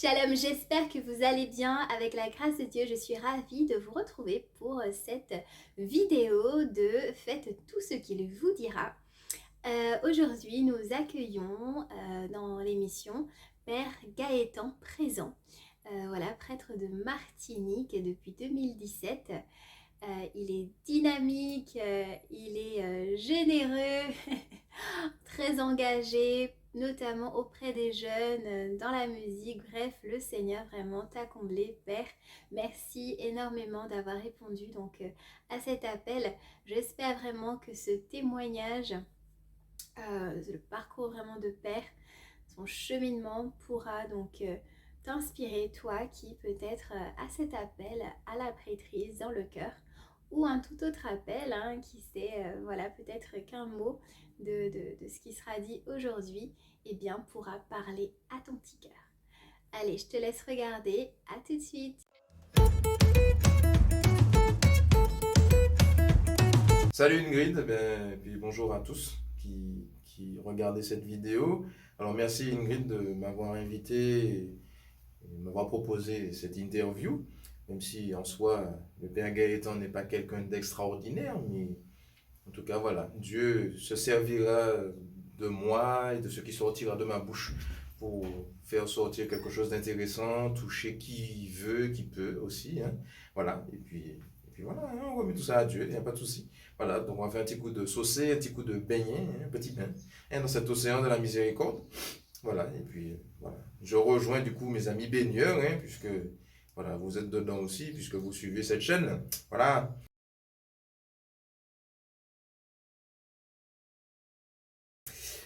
Shalom, j'espère que vous allez bien. Avec la grâce de Dieu, je suis ravie de vous retrouver pour cette vidéo de Faites tout ce qu'il vous dira. Aujourd'hui, nous accueillons dans l'émission Père Gaëtan Présent, voilà, prêtre de Martinique depuis 2017. Il est dynamique, il est généreux, très engagé, notamment auprès des jeunes, dans la musique. Bref, le Seigneur vraiment t'a comblé, Père. Merci énormément d'avoir répondu donc à cet appel. J'espère vraiment que ce témoignage, le parcours vraiment de Père, son cheminement pourra donc t'inspirer, toi qui peut-être à cet appel à la prêtrise dans le cœur, ou un tout autre appel, hein, qui sait, voilà, peut-être qu'un mot de ce qui sera dit aujourd'hui, eh bien, pourra parler à ton petit cœur. Allez, je te laisse regarder, à tout de suite. Salut Ingrid, et puis bonjour à tous qui regardaient cette vidéo. Alors merci Ingrid de m'avoir invité et m'avoir proposé cette interview, même si en soi le Père Gaëtan n'est pas quelqu'un d'extraordinaire, mais en tout cas voilà, Dieu se servira de moi et de ce qui sortira de ma bouche pour faire sortir quelque chose d'intéressant, toucher qui veut, qui peut aussi, hein. Voilà, et puis voilà, hein, on remet tout ça à Dieu, il n'y a pas de souci. Voilà, donc on va faire un petit coup de saucé, un petit coup de beignet, hein, un petit bain, hein, dans cet océan de la miséricorde. Voilà, et puis voilà. Je rejoins du coup mes amis baigneurs, hein, puisque voilà, vous êtes dedans aussi, puisque vous suivez cette chaîne. Voilà.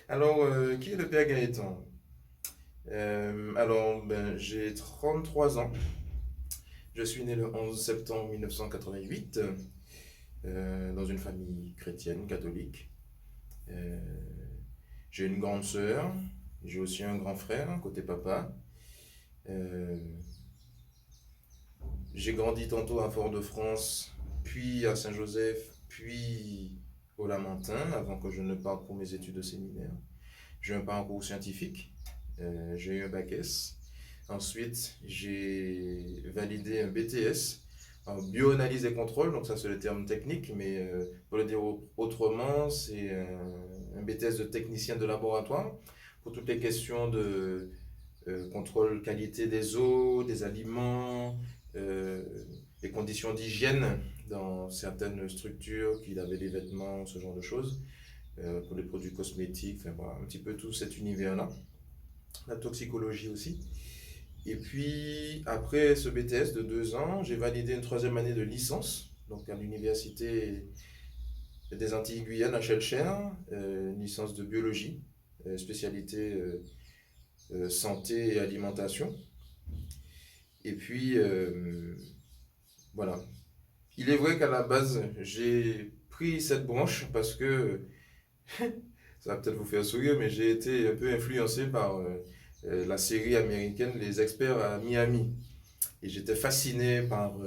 Alors, qui est le Père Gaëtan? Alors, ben, j'ai 33 ans. Je suis né le 11 septembre 1988 dans une famille chrétienne, catholique. Euh, j'ai une grande sœur, j'ai aussi un grand frère, côté papa. Euh, j'ai grandi tantôt à Fort-de-France, puis à Saint-Joseph, puis au Lamentin, avant que je ne parte pour mes études au séminaire. J'ai un parcours scientifique, j'ai eu un bac S. Ensuite, j'ai validé un BTS en bioanalyse et contrôle, donc ça c'est le terme technique, mais pour le dire autrement, c'est un BTS de technicien de laboratoire pour toutes les questions de contrôle qualité des eaux, des aliments, euh, les conditions d'hygiène dans certaines structures, qu'il avait des vêtements, ce genre de choses, pour les produits cosmétiques, enfin voilà, un petit peu tout cet univers-là, la toxicologie aussi. Et puis, après ce BTS de 2 ans, j'ai validé une troisième année de licence, donc à l'Université des Antilles-Guyane à Shellcher, une licence de biologie, spécialité santé et alimentation. Et puis, voilà. Il est vrai qu'à la base, j'ai pris cette branche parce que, ça va peut-être vous faire sourire, mais j'ai été un peu influencé par la série américaine Les Experts à Miami. Et j'étais fasciné par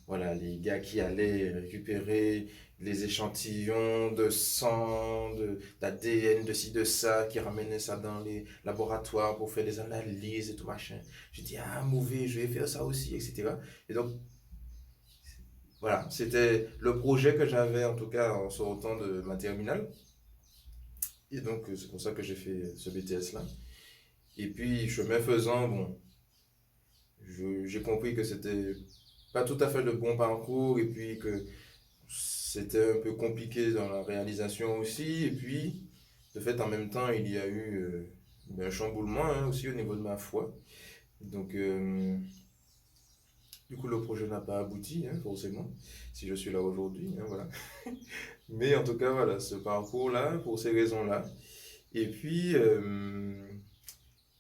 voilà, les gars qui allaient récupérer les échantillons de sang, d'ADN, de ci, de ça, qui ramenaient ça dans les laboratoires pour faire des analyses et tout machin. J'ai dit, ah, mauvais, je vais faire ça aussi, etc. Et donc, voilà, c'était le projet que j'avais en tout cas en sortant de ma terminale. Et donc, c'est pour ça que j'ai fait ce BTS-là. Et puis, chemin faisant, bon, j'ai compris que c'était pas tout à fait le bon parcours et puis que c'était un peu compliqué dans la réalisation aussi. Et puis, de fait, en même temps, il y a eu un chamboulement, hein, aussi au niveau de ma foi. Donc, du coup, le projet n'a pas abouti, hein, forcément, si je suis là aujourd'hui, hein, voilà. Mais en tout cas, voilà, ce parcours-là, pour ces raisons-là. Et puis,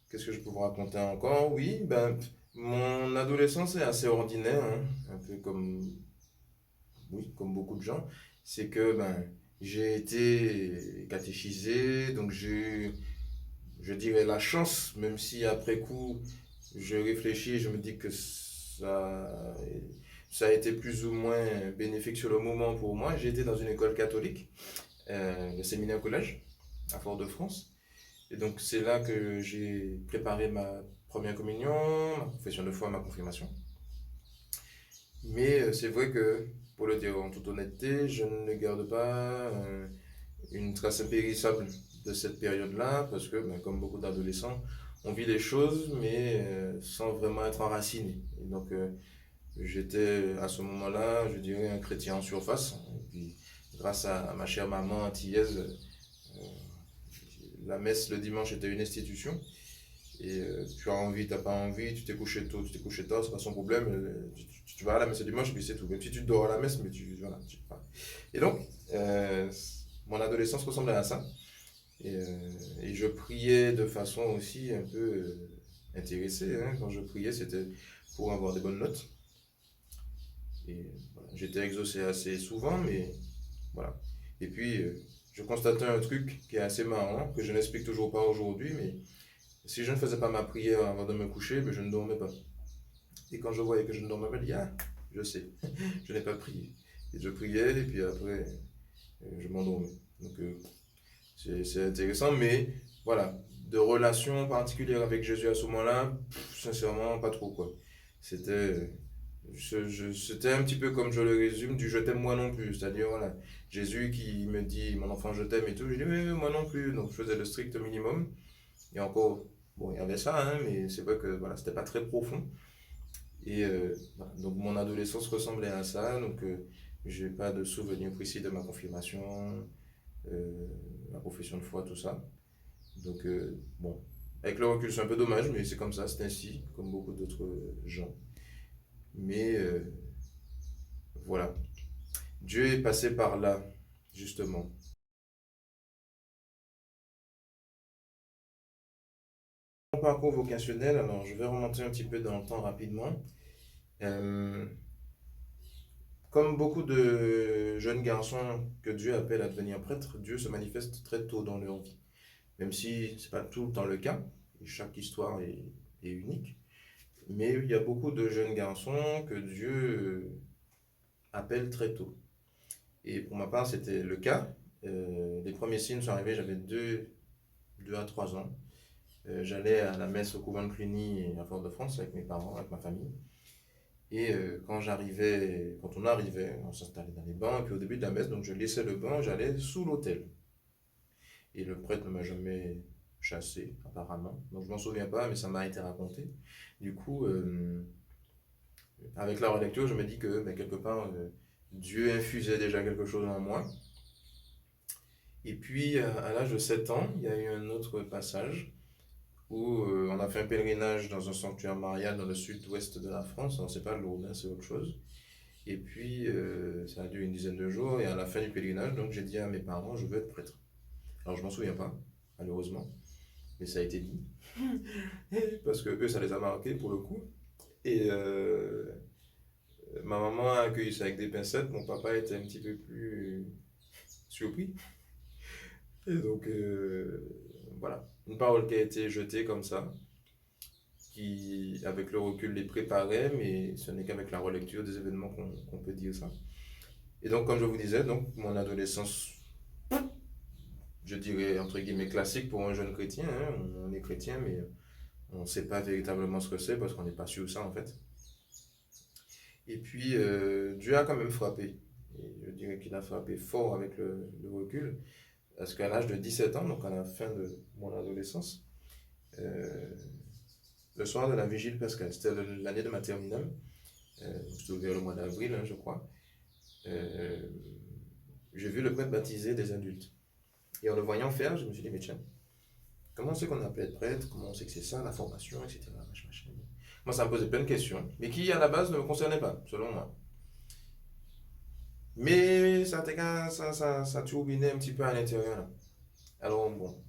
qu'est-ce que je peux vous raconter encore? Oui, ben, mon adolescence est assez ordinaire, hein, un peu comme, oui, comme beaucoup de gens. C'est que ben, j'ai été catéchisé, donc j'ai eu, je dirais, la chance, même si après coup, je réfléchis et je me dis que ça a été plus ou moins bénéfique sur le moment pour moi. J'ai été dans une école catholique, le séminaire collège, à Fort-de-France. Et donc c'est là que j'ai préparé ma première communion, ma confession de foi, ma confirmation. Mais c'est vrai que, pour le dire en toute honnêteté, je ne garde pas une trace impérissable de cette période-là, parce que, ben, comme beaucoup d'adolescents, on vit les choses, mais sans vraiment être enraciné. Et donc, j'étais à ce moment-là, je dirais, un chrétien en surface. Et puis, grâce à ma chère maman antillaise, la messe le dimanche était une institution. Et tu as envie, tu n'as pas envie, tu t'es couché tôt, tu t'es couché tard, c'est pas son problème. Tu vas à la messe le dimanche et puis c'est tout. Même si tu dors à la messe, mais voilà. Voilà. Et donc, mon adolescence ressemblait à ça. Et je priais de façon aussi un peu intéressée, hein. Quand je priais, c'était pour avoir des bonnes notes. Et voilà, j'étais exaucé assez souvent, mais voilà. Et puis, je constatais un truc qui est assez marrant, que je n'explique toujours pas aujourd'hui, mais si je ne faisais pas ma prière avant de me coucher, ben je ne dormais pas. Et quand je voyais que je ne dormais pas, je dis, ah, je sais, je n'ai pas prié. Et je priais, et puis après, je m'endormais. Donc, c'est intéressant, mais voilà, de relation particulière avec Jésus à ce moment-là, sincèrement, pas trop, quoi. C'était c'était un petit peu comme je le résume, du je t'aime moi non plus. C'est-à-dire, voilà, Jésus qui me dit, mon enfant, je t'aime et tout, je dis, mais moi non plus. Donc, je faisais le strict minimum. Et encore, bon, il y avait ça, hein, mais c'est vrai que voilà, c'était pas très profond. Et voilà, donc, mon adolescence ressemblait à ça. Donc, j'ai pas de souvenir précis de ma confirmation, ma profession de foi, tout ça. Donc, bon, avec le recul, c'est un peu dommage, mais c'est comme ça, c'est ainsi, comme beaucoup d'autres gens. Mais voilà, Dieu est passé par là, justement. Mon parcours vocationnel, alors je vais remonter un petit peu dans le temps rapidement. Euh, Comme beaucoup de jeunes garçons que Dieu appelle à devenir prêtres, Dieu se manifeste très tôt dans leur vie. Même si ce n'est pas tout le temps le cas, et chaque histoire est unique. Mais il y a beaucoup de jeunes garçons que Dieu appelle très tôt. Et pour ma part, c'était le cas. Les premiers signes sont arrivés, j'avais 2 à 3 ans. J'allais à la messe au couvent de Cluny à Fort-de-France avec mes parents, avec ma famille. Et quand on arrivait, on s'installait dans les bancs. Et puis au début de la messe, donc je laissais le banc, j'allais sous l'autel. Et le prêtre ne m'a jamais chassé, apparemment. Donc je m'en souviens pas, mais ça m'a été raconté. Du coup, avec la relecture, je me dis que ben, quelque part, Dieu infusait déjà quelque chose en moi. Et puis, à l'âge de 7 ans, il y a eu un autre passage où on a fait un pèlerinage dans un sanctuaire marial dans le sud-ouest de la France. Alors, c'est pas Lourdes, hein, c'est autre chose. Et puis, ça a duré une dizaine de jours. Et à la fin du pèlerinage, donc, j'ai dit à mes parents, je veux être prêtre. Alors, je m'en souviens pas, malheureusement, mais ça a été dit. Parce que eux, ça les a marqués pour le coup. Et ma maman a accueilli ça avec des pincettes. Mon papa était un petit peu plus surpris. Et donc, voilà. Une parole qui a été jetée comme ça, qui, avec le recul, les préparait, mais ce n'est qu'avec la relecture des événements qu'on peut dire ça. Et donc, comme je vous disais, donc, mon adolescence, je dirais, entre guillemets, classique pour un jeune chrétien, hein. On est chrétien, mais on ne sait pas véritablement ce que c'est parce qu'on n'est pas sûr de ça, en fait. Et puis, Dieu a quand même frappé. Et je dirais qu'il a frappé fort avec le recul. Parce qu'à l'âge de 17 ans, donc à la fin de mon adolescence, euh, le soir de la vigile pascale, c'était l'année de ma terminale, c'était vers le mois d'avril, hein, je crois, euh, j'ai vu le prêtre baptiser des adultes. Et en le voyant faire, je me suis dit, mais tiens, comment on sait qu'on a appelé être prêtre, comment on sait que c'est ça, la formation, etc. Machin, machin. Moi, ça me posait plein de questions, mais qui à la base ne me concernaient pas, selon moi. Mais ça turbinait un petit peu à l'intérieur, là. Alors, bon,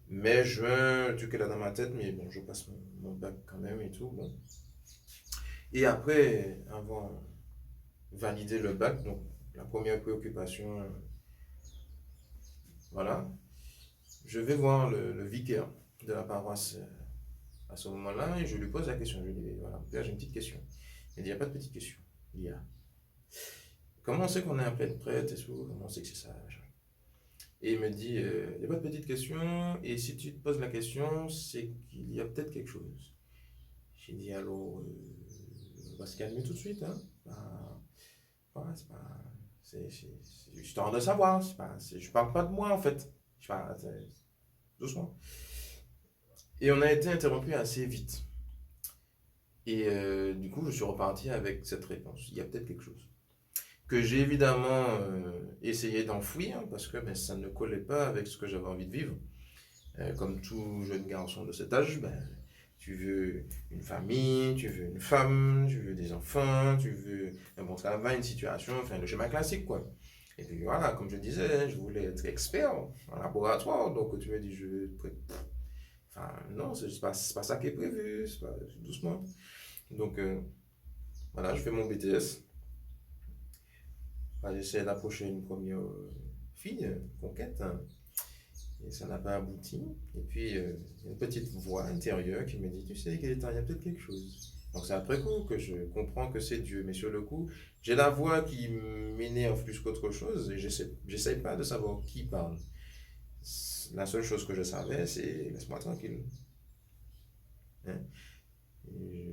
mai, juin, tout est là dans ma tête, mais bon, je passe mon bac quand même et tout. Bon. Et après, avant valider le bac, donc la première préoccupation, voilà, je vais voir le vicaire de la paroisse à ce moment-là et je lui pose la question. Je lui dis, voilà, père, j'ai une petite question. Il dit, il n'y a pas de petite question. Il y a, comment on sait qu'on est appelé être prêtre et tout, comment on sait que c'est ça? Et il me dit, il n'y a pas de petite question, et si tu te poses la question, c'est qu'il y a peut-être quelque chose. J'ai dit, alors, on va se calmer tout de suite, hein. C'est pas, c'est histoire de savoir, je parle pas de moi, en fait. Je parle, doucement. Et on a été interrompu assez vite. Et du coup, je suis reparti avec cette réponse. Il y a peut-être quelque chose. Que j'ai évidemment essayé d'enfouir, hein, parce que ben, ça ne collait pas avec ce que j'avais envie de vivre. Comme tout jeune garçon de cet âge, ben, tu veux une famille, tu veux une femme, tu veux des enfants, tu veux un bon travail, une situation, enfin le schéma classique quoi. Et puis voilà, comme je disais, hein, je voulais être expert en laboratoire, donc tu me dis, enfin non, c'est pas ça qui est prévu, c'est pas, doucement. Donc voilà, je fais mon BTS, enfin, j'essaie d'approcher une première fille, conquête, hein. Et ça n'a pas abouti. Et puis, une petite voix intérieure qui me dit, tu sais, Gaëtan, il y a peut-être quelque chose. Donc c'est après coup que je comprends que c'est Dieu. Mais sur le coup, j'ai la voix qui m'énerve plus qu'autre chose et j'essaie pas de savoir qui parle. La seule chose que je savais, c'est laisse-moi tranquille. Hein.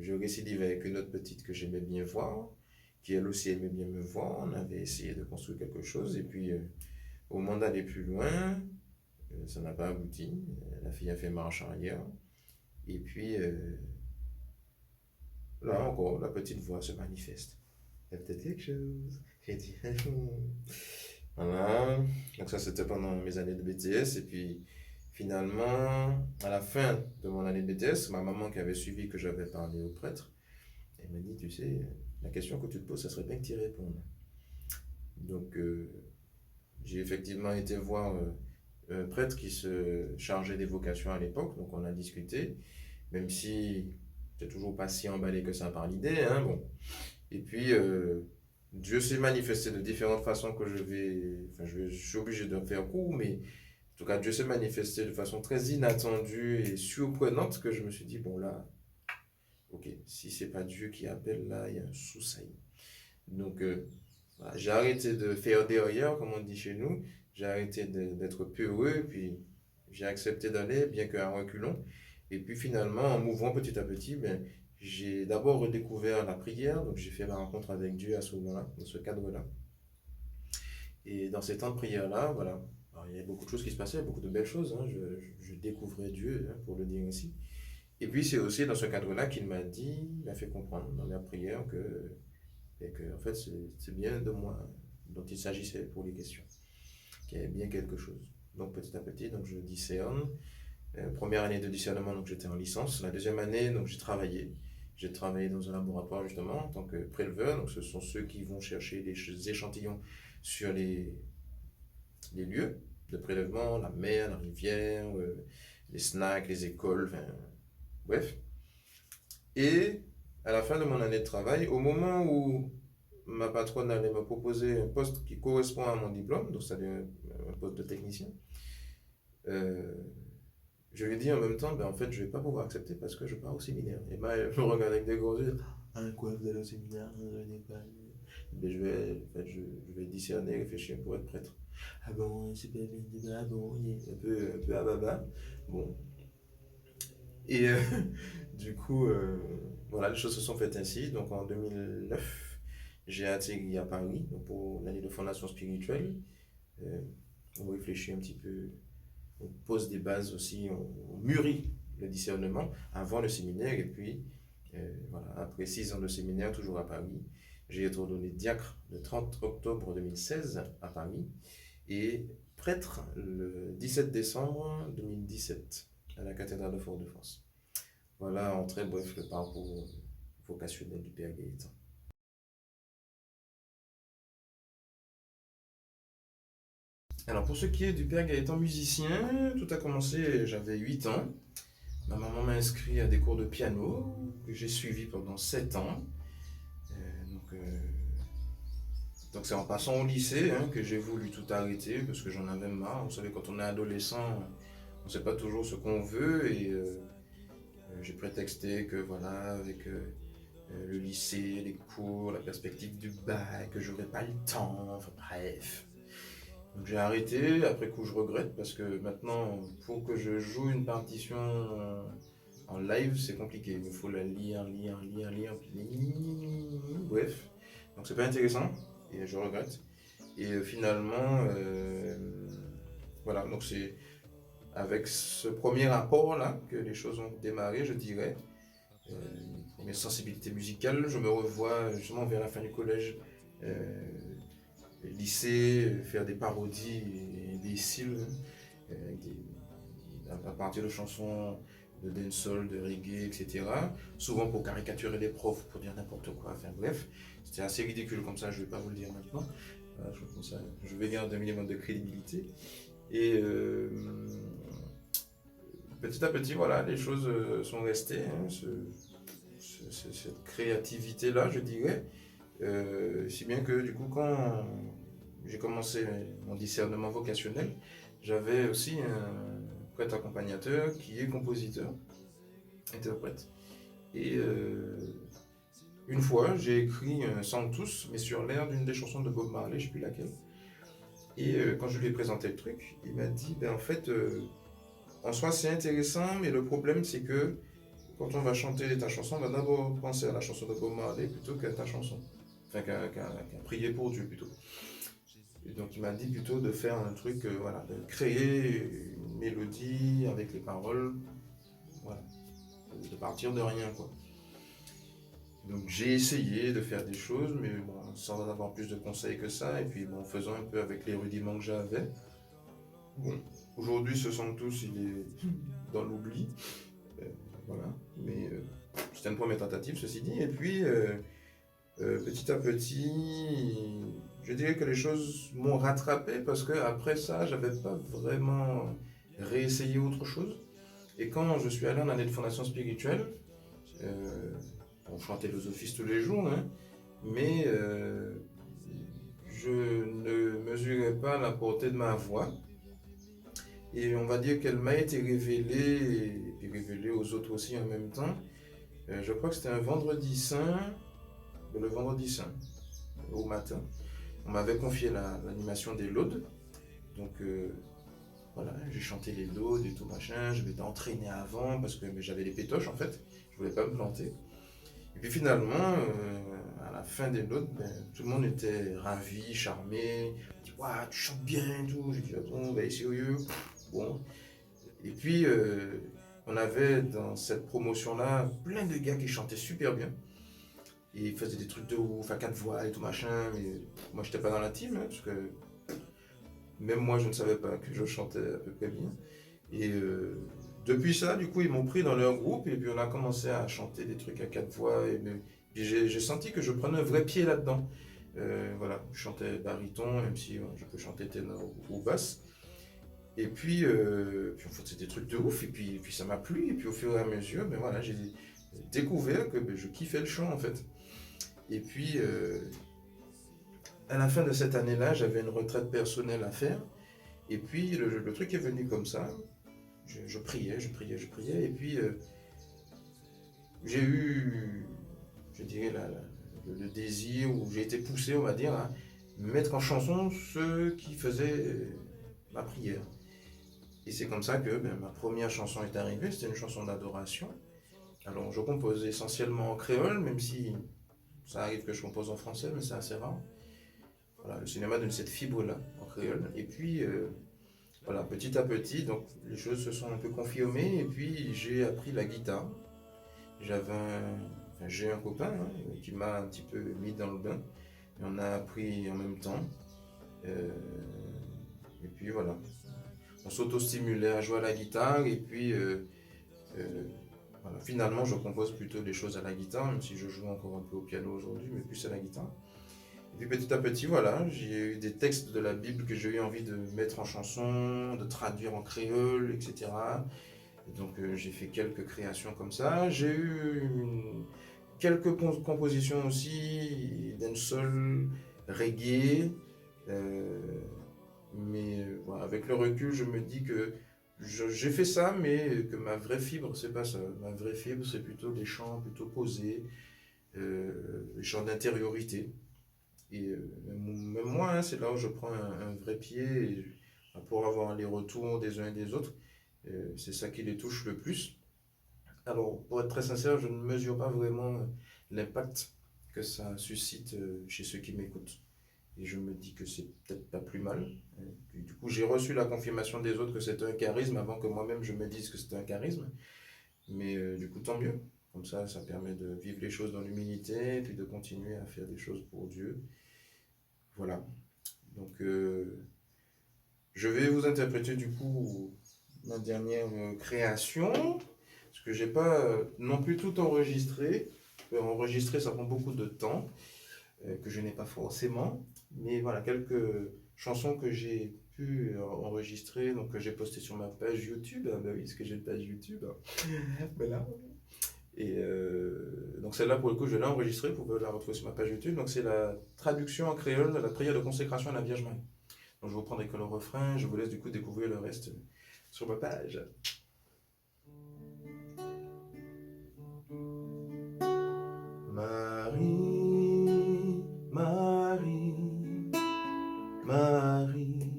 Je récidive avec une autre petite que j'aimais bien voir, qui elle aussi aimait bien me voir. On avait essayé de construire quelque chose et puis au moment d'aller plus loin, ça n'a pas abouti. La fille a fait marche arrière. Et puis, là encore, la petite voix se manifeste. Il y a peut-être quelque chose. J'ai dit, voilà. Donc ça, c'était pendant mes années de BTS. Et puis, finalement, à la fin de mon année de BTS, ma maman qui avait suivi que j'avais parlé au prêtre, elle m'a dit, tu sais, la question que tu te poses, ça serait bien que tu y répondes. Donc, j'ai effectivement été voir un prêtre qui se chargeait des vocations à l'époque. Donc, on a discuté, même si j'étais toujours pas si emballé que ça par l'idée, hein, bon. Et puis, Dieu s'est manifesté de différentes façons que je suis obligé de faire court, mais en tout cas, Dieu s'est manifesté de façon très inattendue et surprenante que je me suis dit, bon là, ok, si c'est pas Dieu qui appelle, là, il y a un souci. Donc, voilà, j'ai arrêté de faire derrière, comme on dit chez nous, j'ai arrêté d'être peureux, puis j'ai accepté d'aller, bien qu'à reculons. Et puis finalement, en m'ouvrant petit à petit, ben, j'ai d'abord redécouvert la prière, donc j'ai fait ma rencontre avec Dieu à ce moment-là, dans ce cadre-là. Et dans ces temps de prière-là, voilà, alors, il y a beaucoup de choses qui se passaient, beaucoup de belles choses, hein, je découvrais Dieu, hein, pour le dire ainsi. Et puis c'est aussi dans ce cadre-là qu'il m'a dit, il m'a fait comprendre dans la prière que en fait, c'est bien de moi dont il s'agissait pour les questions, qu'il y avait bien quelque chose. Donc petit à petit, donc je discerne. Première année de discernement, donc j'étais en licence. La deuxième année, donc j'ai travaillé. J'ai travaillé dans un laboratoire justement en tant que préleveur. Donc ce sont ceux qui vont chercher les échantillons sur les lieux de prélèvement, la mer, la rivière, les snacks, les écoles, enfin, bref. Et à la fin de mon année de travail, au moment où ma patronne allait me proposer un poste qui correspond à mon diplôme, donc c'est-à-dire un poste de technicien, euh, je lui ai dit en même temps, ben en fait, je vais pas pouvoir accepter parce que je pars au séminaire. Et ben, elle me regarde avec des gros yeux. Ah, quoi, vous allez au séminaire? Je n'ai pas. Ben, je vais discerner, réfléchir pour être prêtre. Ah bon, c'est pas bien, ah bon, un peu à baba. Bon. Et du coup, voilà, les choses se sont faites ainsi. Donc en 2009, j'ai atterri à Paris donc, pour l'année de formation spirituelle. Euh, on réfléchit un petit peu, on pose des bases aussi, on mûrit le discernement avant le séminaire. Et puis, voilà, après 6 ans de séminaire, toujours à Paris, j'ai été ordonné diacre le 30 octobre 2016 à Paris et prêtre le 17 décembre 2017 à la cathédrale de Fort-de-France. Voilà en très bref le parcours vocationnel du Père Gaëtan. Alors pour ce qui est du Père Gaëtan musicien, tout a commencé, j'avais 8 ans. Ma maman m'a inscrit à des cours de piano que j'ai suivis pendant 7 ans. Euh, donc euh, donc c'est en passant au lycée, hein, que j'ai voulu tout arrêter parce que j'en avais marre. Vous savez, quand on est adolescent, on ne sait pas toujours ce qu'on veut et j'ai prétexté que voilà, avec le lycée, les cours, la perspective du bac, que j'aurais pas le temps, enfin bref. Donc j'ai arrêté, après coup je regrette parce que maintenant, pour que je joue une partition en live, c'est compliqué. Il me faut la lire, bref. Donc c'est pas intéressant et je regrette. Et finalement, voilà, donc c'est avec ce premier rapport-là que les choses ont démarré, je dirais. Une première sensibilité musicale, je me revois justement vers la fin du collège, lycée, faire des parodies et des styles, à partir de chansons de dancehall, de reggae, etc. Souvent pour caricaturer les profs, pour dire n'importe quoi, enfin bref. C'était assez ridicule comme ça, je ne vais pas vous le dire maintenant. Je vais garder un minimum de crédibilité. Et petit à petit, voilà, les choses sont restées. Hein, cette créativité-là, je dirais. Si bien que du coup, quand j'ai commencé mon discernement vocationnel, j'avais aussi un prêtre accompagnateur qui est compositeur, interprète. Et une fois, j'ai écrit un Sanctus, mais sur l'air d'une des chansons de Bob Marley, je ne sais plus laquelle. Et quand je lui ai présenté le truc, il m'a dit, ben en fait, en soi c'est intéressant, mais le problème c'est que quand on va chanter ta chanson, on va d'abord penser à la chanson de Bob Marley plutôt qu'à ta chanson. Enfin, qu'à prier pour Dieu plutôt. Et donc il m'a dit plutôt de faire un truc, voilà, de créer une mélodie avec les paroles, voilà, de partir de rien quoi. Donc j'ai essayé de faire des choses, mais bon, sans en avoir plus de conseils que ça, et puis bon, en faisant un peu avec les rudiments que j'avais. Bon, aujourd'hui ce sont tous, il est dans l'oubli, voilà, mais c'était une première tentative ceci dit, et puis petit à petit, je dirais que les choses m'ont rattrapé parce que après ça, j'avais pas vraiment réessayé autre chose. Et quand je suis allé en année de formation spirituelle, euh, on chantait les offices tous les jours, hein, mais je ne mesurais pas la portée de ma voix. Et on va dire qu'elle m'a été révélée et révélée aux autres aussi en même temps. Je crois que c'était un vendredi saint, le vendredi saint, au matin. On m'avait confié l'animation des laudes. Donc voilà, j'ai chanté les laudes et tout machin. Je m'étais entraîné avant parce que j'avais les pétoches en fait. Je voulais pas me planter. Et puis finalement, à la fin des laudes, ben, tout le monde était ravi, charmé. On dit, waouh, tu chantes bien et tout. J'ai dit, ah bon, ben sérieux. Bon. Et puis, on avait dans cette promotion-là plein de gars qui chantaient super bien. Et ils faisaient des trucs de ouf, à quatre voix et tout machin. Mais moi, j'étais pas dans la team, hein, parce que même moi, je ne savais pas que je chantais à peu près bien. Et depuis ça, du coup, ils m'ont pris dans leur groupe et puis on a commencé à chanter des trucs à quatre voix. Et puis j'ai senti que je prenais un vrai pied là-dedans. Voilà, je chantais baryton, même si je peux chanter ténor ou basse. Et puis on faisait des trucs de ouf, et puis ça m'a plu, et puis au fur et à mesure, ben voilà, j'ai découvert que ben, je kiffais le chant en fait. Et puis à la fin de cette année-là, j'avais une retraite personnelle à faire, et puis le truc est venu comme ça. Je priais, et puis j'ai eu, je dirais, le désir, ou j'ai été poussé, on va dire, à mettre en chanson ce qui faisait ma prière. Et c'est comme ça que ben, ma première chanson est arrivée, c'était une chanson d'adoration. Alors je compose essentiellement en créole, même si ça arrive que je compose en français, mais c'est assez rare. Voilà, le cinéma donne cette fibre-là en créole. Et puis voilà, petit à petit, donc les choses se sont un peu confirmées, et puis j'ai appris la guitare. J'ai un copain hein, qui m'a un petit peu mis dans le bain, et on a appris en même temps. Euh, et puis voilà, on s'auto-stimulait à jouer à la guitare et puis euh, voilà. Finalement je compose plutôt des choses à la guitare, même si je joue encore un peu au piano aujourd'hui, mais plus à la guitare. Et puis petit à petit, voilà, j'ai eu des textes de la Bible que j'ai eu envie de mettre en chanson, de traduire en créole, etc. Et donc j'ai fait quelques créations comme ça. J'ai eu quelques compositions aussi, dancehall, reggae. euh, mais voilà, avec le recul, je me dis que j'ai fait ça, mais que ma vraie fibre, c'est pas ça. Ma vraie fibre, c'est plutôt des chants plutôt posés, les chants d'intériorité. Et même moi, hein, c'est là où je prends un vrai pied pour avoir les retours des uns et des autres. C'est ça qui les touche le plus. Alors, pour être très sincère, je ne mesure pas vraiment l'impact que ça suscite chez ceux qui m'écoutent. Et je me dis que c'est peut-être pas plus mal. Du coup, j'ai reçu la confirmation des autres que c'était un charisme avant que moi-même je me dise que c'était un charisme. Mais du coup, tant mieux. Comme ça permet de vivre les choses dans l'humilité et puis de continuer à faire des choses pour Dieu. Voilà. Donc, je vais vous interpréter du coup ma dernière création. Parce que j'ai pas non plus tout enregistré. Enregistrer, ça prend beaucoup de temps, que je n'ai pas forcément. Mais voilà, quelques chansons que j'ai pu enregistrer, donc que j'ai posté sur ma page YouTube. Ah bah oui, parce que j'ai une page YouTube. Voilà. Et donc celle-là, pour le coup, je l'ai enregistrée, vous pouvez la retrouver sur ma page YouTube. Donc c'est la traduction en créole de la prière de consécration à la Vierge Marie. Donc je vous prendrai que le refrain, je vous laisse du coup découvrir le reste sur ma page. Marie, Marie, Marie,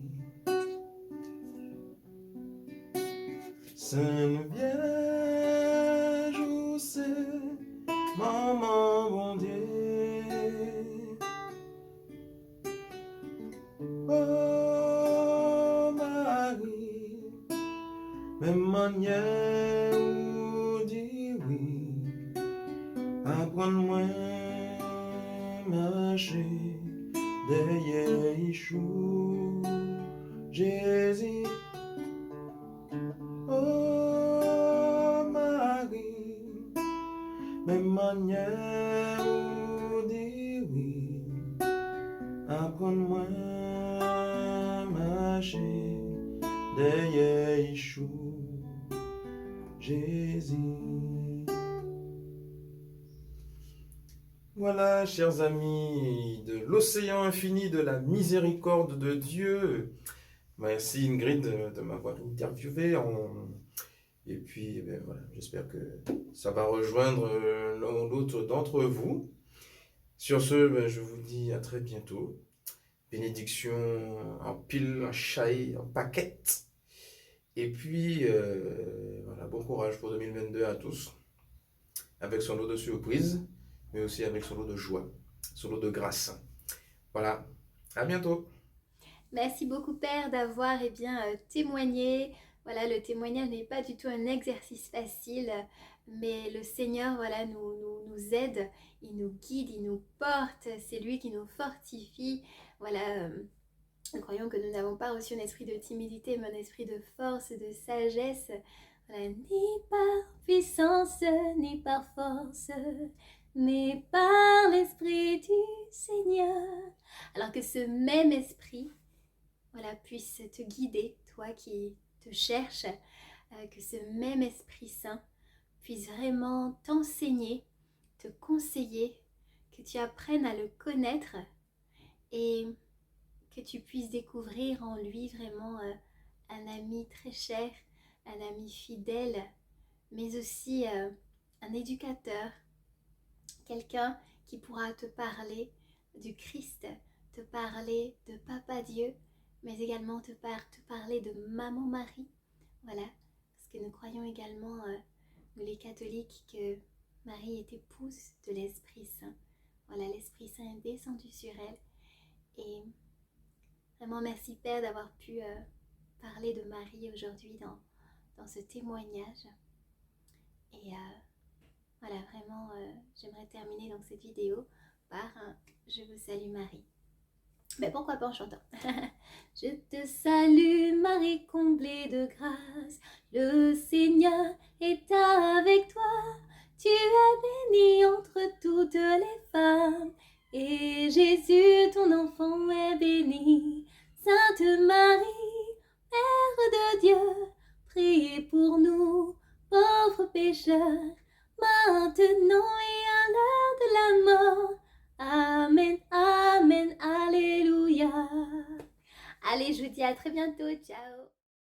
Sainte Vierge, où c'est, Maman bon Dieu. Oh Marie, même manière où dit oui, apprends-moi marcher derrière Ichou, Jésus. Oh Marie, même manière où dit oui, apprends-moi marcher derrière Ichou, Jésus. Voilà, chers amis de l'océan infini de la miséricorde de Dieu. Merci Ingrid de m'avoir interviewé. Et puis, eh bien, voilà, j'espère que ça va rejoindre l'un ou l'autre d'entre vous. Sur ce, ben, je vous dis à très bientôt. Bénédiction en pile, en chaille, en paquette. Et puis, voilà, bon courage pour 2022 à tous, avec son lot de surprises, mais aussi avec son lot de joie, son lot de grâce. Voilà, à bientôt. Merci beaucoup Père d'avoir témoigné. Voilà, le témoignage n'est pas du tout un exercice facile, mais le Seigneur voilà, nous aide, il nous guide, il nous porte, c'est lui qui nous fortifie. Voilà, nous croyons que nous n'avons pas reçu un esprit de timidité, mais un esprit de force, de sagesse. Voilà, ni par puissance, ni par force, mais par l'Esprit du Seigneur. Alors que ce même esprit voilà, puisse te guider, toi qui te cherches, que ce même Esprit Saint puisse vraiment t'enseigner, te conseiller, que tu apprennes à le connaître et que tu puisses découvrir en lui vraiment un ami très cher, un ami fidèle, mais aussi un éducateur, quelqu'un qui pourra te parler du Christ, te parler de Papa Dieu, mais également te parler de Maman Marie. Voilà, parce que nous croyons également, nous les catholiques, que Marie est épouse de l'Esprit Saint. Voilà, l'Esprit Saint est descendu sur elle. Et vraiment merci Père d'avoir pu parler de Marie aujourd'hui dans ce témoignage. Et voilà, vraiment, j'aimerais terminer donc cette vidéo par un Je vous salue Marie. Mais pourquoi pas en chantant. Je te salue Marie comblée de grâce, le Seigneur est avec toi. Tu es bénie entre toutes les femmes, et Jésus ton enfant est béni. Sainte Marie, Mère de Dieu, priez pour nous, pauvres pécheurs, maintenant et à l'heure de la mort. Amen, Amen, Alléluia. Allez, je vous dis à très bientôt, ciao.